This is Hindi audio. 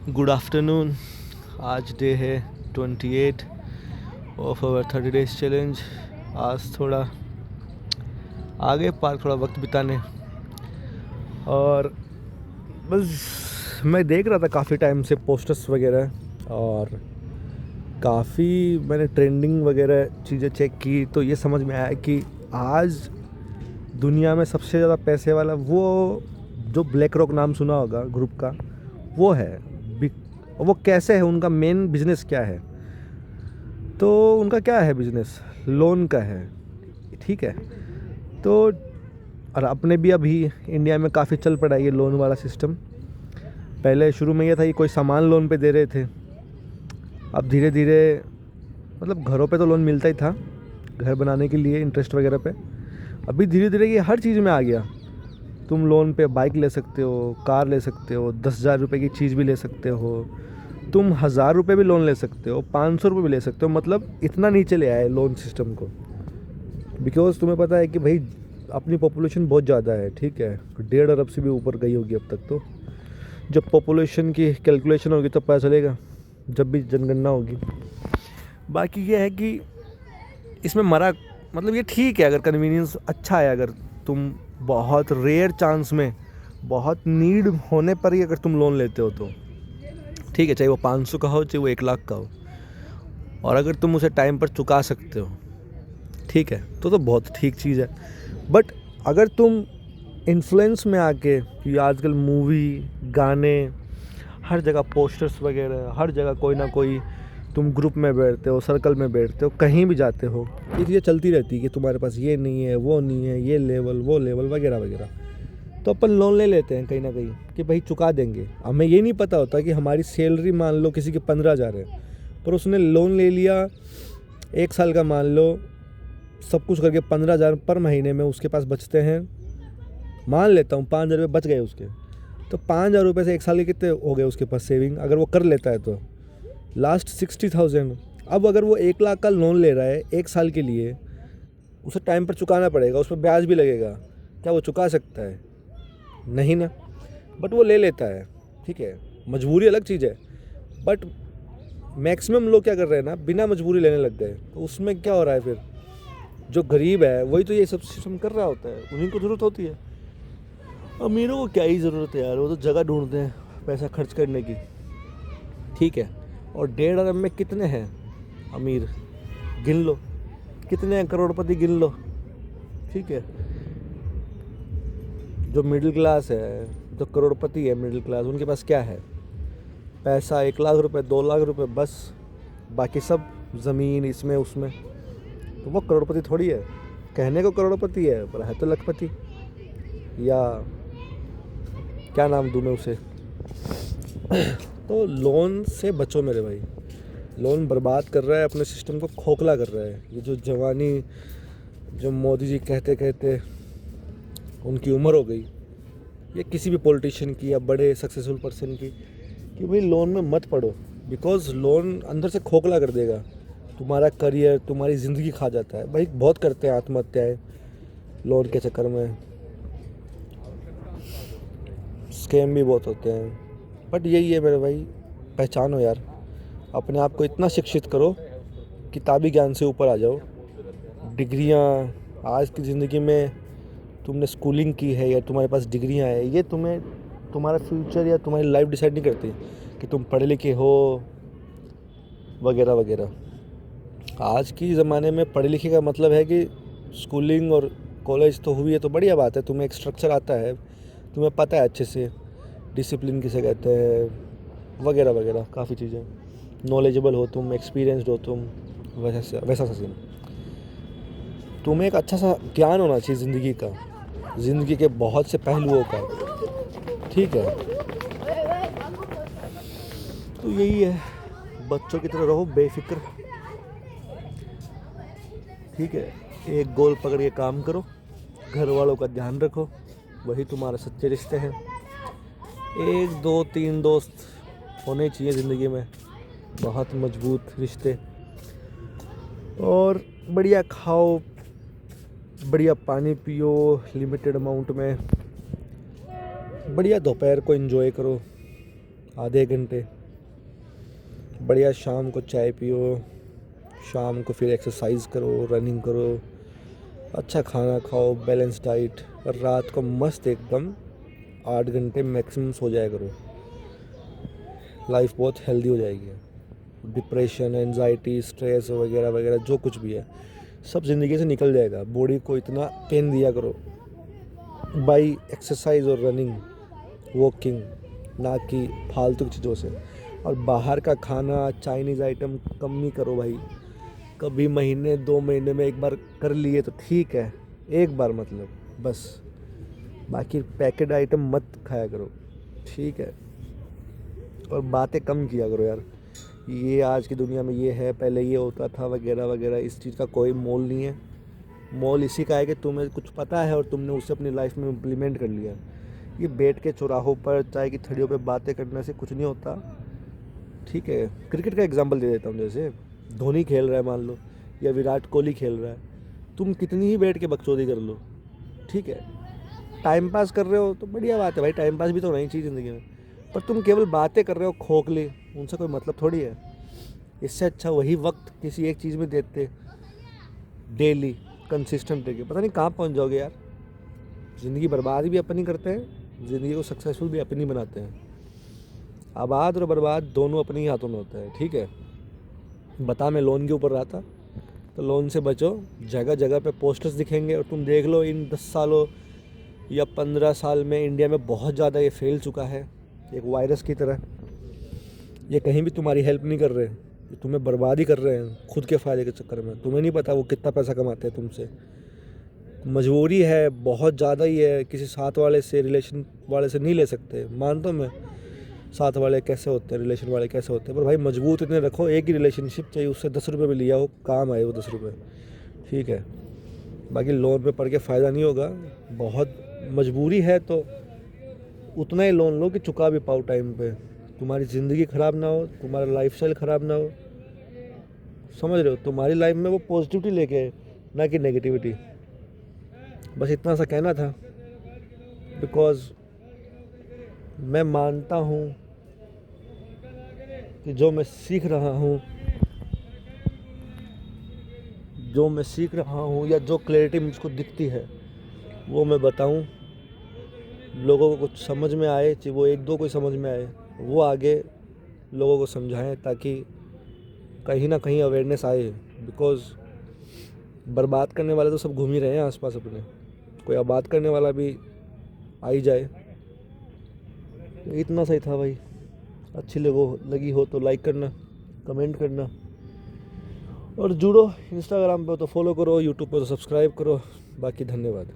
Good afternoon. आज डे है 28 ऑफ आवर 30 डेज चैलेंज। आज थोड़ा आगे पार्क थोड़ा वक्त बिताने, और बस मैं देख रहा था काफ़ी टाइम से पोस्टर्स वगैरह, और काफ़ी मैंने ट्रेंडिंग वगैरह चीज़ें चेक की तो ये समझ में आया कि आज दुनिया में सबसे ज़्यादा पैसे वाला वो जो ब्लैक रॉक नाम सुना होगा ग्रुप का, वो है। वो कैसे है, उनका मेन बिजनेस क्या है? तो उनका क्या है बिजनेस? लोन का है, ठीक है। तो और अपने भी अभी इंडिया में काफ़ी चल पड़ा है ये लोन वाला सिस्टम। पहले शुरू में ये था कि कोई सामान लोन पे दे रहे थे, अब धीरे धीरे मतलब घरों पे तो लोन मिलता ही था, घर बनाने के लिए इंटरेस्ट वगैरह पे। अभी धीरे धीरे ये हर चीज़ में आ गया। तुम लोन पे बाइक ले सकते हो, कार ले सकते हो, 10,000 रुपये की चीज़ भी ले सकते हो, तुम 1,000 रुपये भी लोन ले सकते हो, 500 रुपये भी ले सकते हो। मतलब इतना नीचे ले आए लोन सिस्टम को, बिकॉज तुम्हें पता है कि भाई अपनी पॉपुलेशन बहुत ज़्यादा है, ठीक है, 1.5 अरब से भी ऊपर गई होगी अब तक। तो जब पॉपुलेशन की कैलकुलेशन होगी तब पता चलेगा, जब भी जनगणना होगी। बाकी ये है कि इसमें मरा मतलब ये ठीक है अगर कन्वीनियंस अच्छा है, अगर तुम बहुत रेयर चांस में, बहुत नीड होने पर ही अगर तुम लोन लेते हो तो ठीक है, चाहे वो 500 का हो चाहे वो 1 लाख का हो, और अगर तुम उसे टाइम पर चुका सकते हो, ठीक है, तो बहुत ठीक चीज़ है। बट अगर तुम इन्फ्लुएंस में आके, कि आजकल मूवी, गाने, हर जगह पोस्टर्स वगैरह, हर जगह कोई ना कोई, तुम ग्रुप में बैठते हो, सर्कल में बैठते हो, कहीं भी जाते हो, ये चीज़ें चलती रहती है कि तुम्हारे पास ये नहीं है, वो नहीं है, ये लेवल, वो लेवल वगैरह वगैरह। तो अपन लोन ले लेते हैं कहीं ना कहीं कि भाई चुका देंगे। हमें ये नहीं पता होता कि हमारी सैलरी मान लो किसी की 15,000 है, पर उसने लोन ले लिया 1 साल का, मान लो सब कुछ करके 15,000 पर महीने में उसके पास बचते हैं। मान लेता हूँ 5,000 रुपये बच गए उसके, तो 5,000 रुपये से 1 साल के कितने हो गए उसके पास सेविंग, अगर वो कर लेता है तो लास्ट 60,000। अब अगर वो 1 लाख का लोन ले रहा है 1 साल के लिए, उसे टाइम पर चुकाना पड़ेगा, उस पर ब्याज भी लगेगा। क्या वो चुका सकता है? नहीं ना। बट वो ले लेता है, ठीक है, मजबूरी अलग चीज़ है। बट मैक्सिमम लोग क्या कर रहे हैं ना, बिना मजबूरी लेने लग गए। तो उसमें क्या हो रहा है फिर, जो गरीब है वही तो ये सब सिस्टम कर रहा होता है, उन्हीं को ज़रूरत होती है। अमीरों को क्या ही ज़रूरत है यार, वो तो जगह ढूंढते हैं पैसा खर्च करने की, ठीक है। और 1.5 अरब में कितने हैं अमीर, गिन लो, कितने हैं करोड़पति, गिन लो, ठीक है। जो मिडिल क्लास है, जो करोड़पति है मिडिल क्लास, उनके पास क्या है? पैसा 1 लाख रुपए, 2 लाख रुपए बस, बाकी सब ज़मीन इसमें उसमें। तो वो करोड़पति थोड़ी है, कहने को करोड़पति है पर है तो लखपति, या क्या नाम दूँ मैं उसे। तो लोन से बचो मेरे भाई, लोन बर्बाद कर रहा है, अपने सिस्टम को खोखला कर रहा है। ये जो जवानी, जो मोदी जी कहते कहते उनकी उम्र हो गई, या किसी भी पॉलिटिशियन की या बड़े सक्सेसफुल पर्सन की, कि भाई लोन में मत पड़ो, बिकॉज लोन अंदर से खोखला कर देगा तुम्हारा करियर, तुम्हारी ज़िंदगी खा जाता है। भाई बहुत करते हैं आत्महत्याएं लोन के चक्कर में, स्कैम भी बहुत होते हैं। बट यही है मेरे भाई, पहचानो यार, अपने आप को इतना शिक्षित करो, किताबी ज्ञान से ऊपर आ जाओ। डिग्रियां आज की ज़िंदगी में, तुमने स्कूलिंग की है या तुम्हारे पास डिग्रियां हैं, ये तुम्हें तुम्हारा फ्यूचर या तुम्हारी लाइफ डिसाइड नहीं करती कि तुम पढ़े लिखे हो वगैरह वगैरह। आज की ज़माने में पढ़े लिखे का मतलब है कि स्कूलिंग और कॉलेज तो हुई है तो बढ़िया बात है, तुम्हें एक स्ट्रक्चर आता है, तुम्हें पता है अच्छे से डिसिप्लिन किसे कहते हैं वगैरह वगैरह, काफ़ी चीज़ें, नॉलेजेबल हो तुम, एक्सपीरियंसड हो तुम, वैसा सा सीन। तुम्हें एक अच्छा सा ज्ञान होना चाहिए ज़िंदगी का, ज़िंदगी के बहुत से पहलुओं का, ठीक है। तो यही है, बच्चों की तरह रहो, बेफिक्र, ठीक है। एक गोल पकड़ के काम करो, घर वालों का ध्यान रखो, वही तुम्हारे सच्चे रिश्ते हैं। 1 2 3 दोस्त होने चाहिए ज़िंदगी में, बहुत मजबूत रिश्ते। और बढ़िया खाओ, बढ़िया पानी पियो लिमिटेड अमाउंट में, बढ़िया दोपहर को एंजॉय करो आधे घंटे, बढ़िया शाम को चाय पियो, शाम को फिर एक्सरसाइज करो, रनिंग करो, अच्छा खाना खाओ, बैलेंस डाइट, और रात को मस्त एकदम 8 घंटे मैक्सिमम सो जाया करो। लाइफ बहुत हेल्दी हो जाएगी। डिप्रेशन, एंजाइटी, स्ट्रेस वगैरह वगैरह जो कुछ भी है सब ज़िंदगी से निकल जाएगा। बॉडी को इतना पेन दिया करो बाई एक्सरसाइज और रनिंग, वॉकिंग, ना कि फालतू की चीज़ों से। और बाहर का खाना, चाइनीज़ आइटम कम ही करो भाई। कभी महीने 2 महीने में एक बार कर लिए तो ठीक है, एक बार मतलब बस। बाकी पैकेट आइटम मत खाया करो, ठीक है। और बातें कम किया करो यार, ये आज की दुनिया में ये है, पहले ये होता था वगैरह वगैरह, इस चीज़ का कोई मोल नहीं है। मोल इसी का है कि तुम्हें कुछ पता है और तुमने उसे अपनी लाइफ में इम्प्लीमेंट कर लिया। ये बैठ के चौराहों पर चाय की थड़ियों पे बातें करने से कुछ नहीं होता, ठीक है। क्रिकेट का एग्जांपल दे देता हूँ, जैसे धोनी खेल रहा है मान लो, या विराट कोहली खेल रहा है, तुम कितनी ही बैठ के बकचोदी कर लो, ठीक है, टाइम पास कर रहे हो तो बढ़िया बात है भाई, टाइम पास भी तो होना ही चाहिए ज़िंदगी में। पर तुम केवल बातें कर रहे हो खोखली, उनसे कोई मतलब थोड़ी है। इससे अच्छा वही वक्त किसी एक चीज़ में देते, डेली कंसिस्टेंट रह के, पता नहीं कहाँ पहुँच जाओगे यार। ज़िंदगी बर्बाद भी अपन ही करते हैं, ज़िंदगी को सक्सेसफुल भी अपन ही बनाते हैं। आबाद और बर्बाद दोनों अपने ही हाथों में होता है, ठीक है। बता, मैं लोन के ऊपर रहा था, तो लोन से बचो। जगह जगह पे पोस्टर्स दिखेंगे और तुम देख लो इन 10 सालों या 15 साल में इंडिया में बहुत ज़्यादा ये फैल चुका है, एक वायरस की तरह। ये कहीं भी तुम्हारी हेल्प नहीं कर रहे, ये तुम्हें बर्बाद ही कर रहे हैं खुद के फ़ायदे के चक्कर में। तुम्हें नहीं पता वो कितना पैसा कमाते हैं तुमसे। मजबूरी है बहुत ज़्यादा ही है, किसी साथ वाले से, रिलेशन वाले से नहीं ले सकते। मानता हूँ मैं, साथ वाले कैसे होते हैं, रिलेशन वाले कैसे होते हैं, पर भाई मजबूत इतने रखो, एक ही रिलेशनशिप चाहिए, उससे 10 रुपये भी लिया हो, काम आए वो 10 रुपये, ठीक है। बाकी लोन पे पढ़ के फ़ायदा नहीं होगा। बहुत मजबूरी है तो उतना ही लोन लो कि चुका भी पाओ टाइम पे, तुम्हारी ज़िंदगी ख़राब ना हो, तुम्हारा लाइफस्टाइल ख़राब ना हो, समझ रहे हो। तुम्हारी लाइफ में वो पॉजिटिविटी लेके आए, ना कि नेगेटिविटी। बस इतना सा कहना था, बिकॉज़ मैं मानता हूँ कि जो मैं सीख रहा हूँ या जो क्लैरिटी मुझको दिखती है वो मैं बताऊँ, लोगों को कुछ समझ में आए, चाहे वो 1-2 कोई समझ में आए, वो आगे लोगों को समझाएं, ताकि कहीं ना कहीं अवेयरनेस आए। बिकॉज़ बर्बाद करने वाले तो सब घूम ही रहे हैं आसपास अपने, कोई आबाद करने वाला भी आ ही जाए। इतना सही था भाई। अच्छी लगी हो तो लाइक करना, कमेंट करना, और जुड़ो। इंस्टाग्राम पे तो फॉलो करो, यूट्यूब पे तो सब्सक्राइब करो। बाकी धन्यवाद।